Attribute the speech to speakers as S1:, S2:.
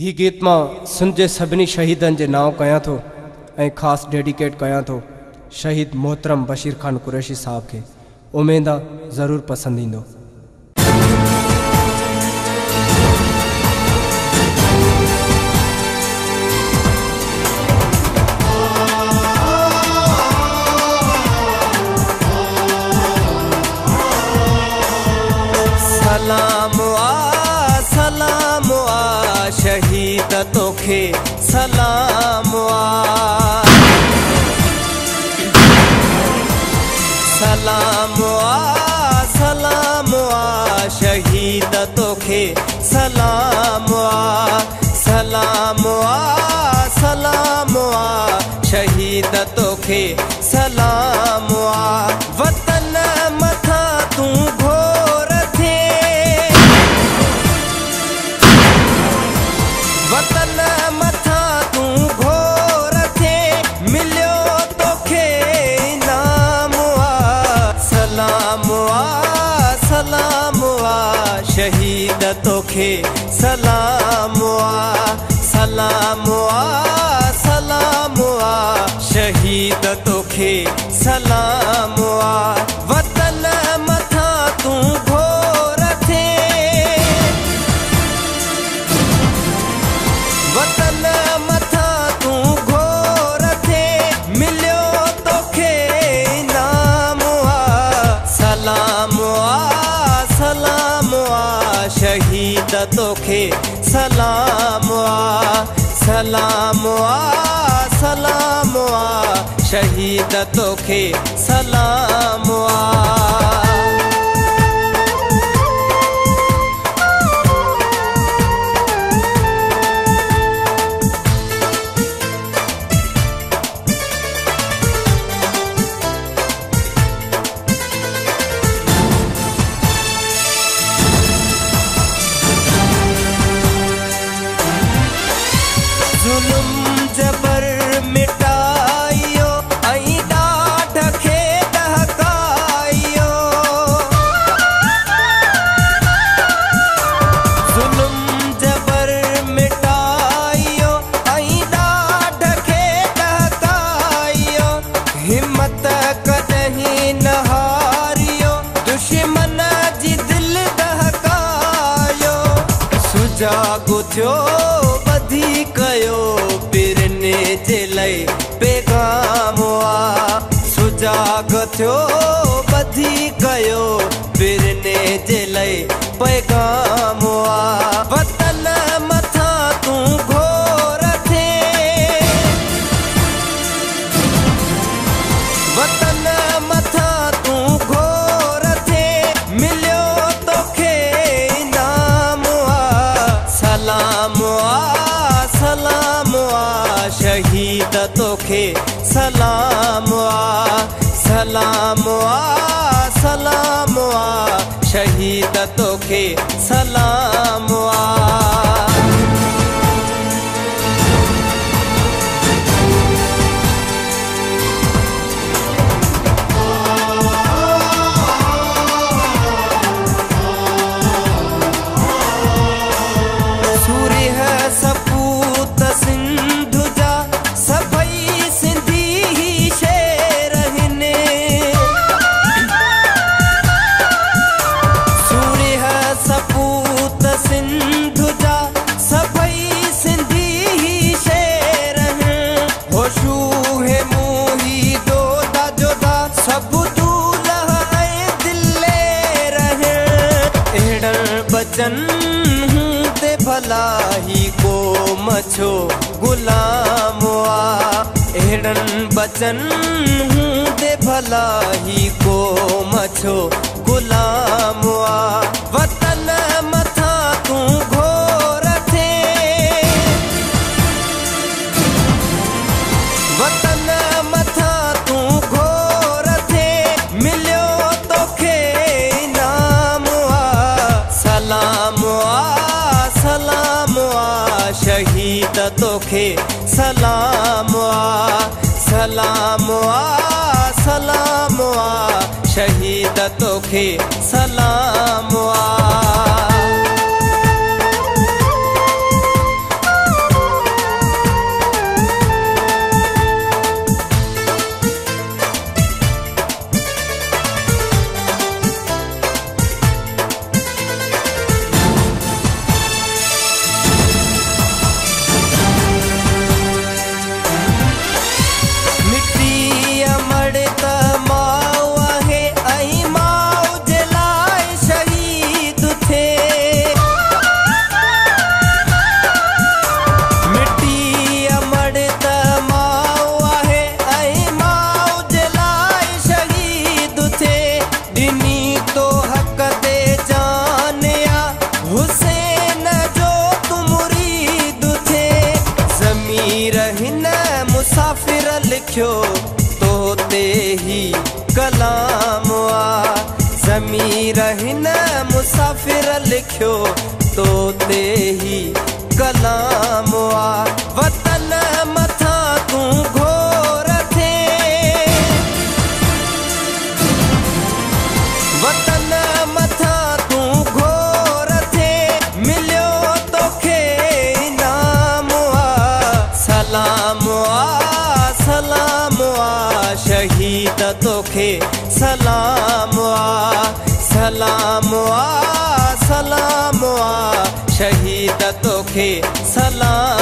S1: ही गीत में सुनजे सभिनी शहीदन के नाव कया थो ऐं खास डेडिकेट कया थो शहीद मोहतरम बशीर खान कुरैशी साहब के। उम्मीद आहे ज़रूर पसंद ईंदो।
S2: सलाम आ शहीद तोखे सलाम आ, सलाम आ शहीद तोखे सलाम आ, सलाम आ शहीद तोखे सलाम आ। वतन मथा तू घोर थे, वतन मथा तू घोर थे, मिलियो तोखे इनाम आ। सलाम आ शहीद तोखे सलाम आ, सलाम आ शहीद तोखे सलाम आ। वतन मथा तू घोर थे, वतन मथा तू घोर थे, मिलियो तोखे इनाम आ। सलाम आ शहीद तोखे सलाम आ, सलाम आ शहीद तोखे सलाम आ। जुल्म जबर मिटाइयो ऐं ॾाढ खे दहकाइयो, जुल्म जबर मिटाइयो ऐं ॾाढ खे दहकाइयो। हिम्मत कॾहिं न हारियो, दुश्मन जी दिल दहकायो। सुजाॻो थियो ॿधी कयो पिरने जे लाइ पैगाम आ, सुजाग थियो ॿधी कयो पिरने जे लाइ पैगाम आ। वतन मथा तू घोर थे, वतन मथा तू घोर थे, मिलियो तोखे इनाम आ। सलाम आ शहीद तोखे सलाम आ, सलाम आ शहीद तोखे सलाम आ। बचन ते भला ही को मछो गुलाम आ, एड़न बचन ते भला ही को मछो गुलाम आ। वतन मथा तू घोर थे, वतन मथा तू घोर थे, मिलियो तोखे इनाम आ। सलाम आ शहीद तोखे सलाम आ, सलाम आ शहीद तोखे सलाम आ। लिखियो तो ते ही कलाम आ। ज़मीर हिन मुसाफ़िर लिखियो तो ते ही कलाम आ। वतन मथा तू घोर थे, वतन मथा तू घोर थे, मिलियो तोखे इनाम आ। सलाम आ सलाम आ शहीद तोखे सलाम आ। सलाम आ सलाम आ शहीद तोखे सलाम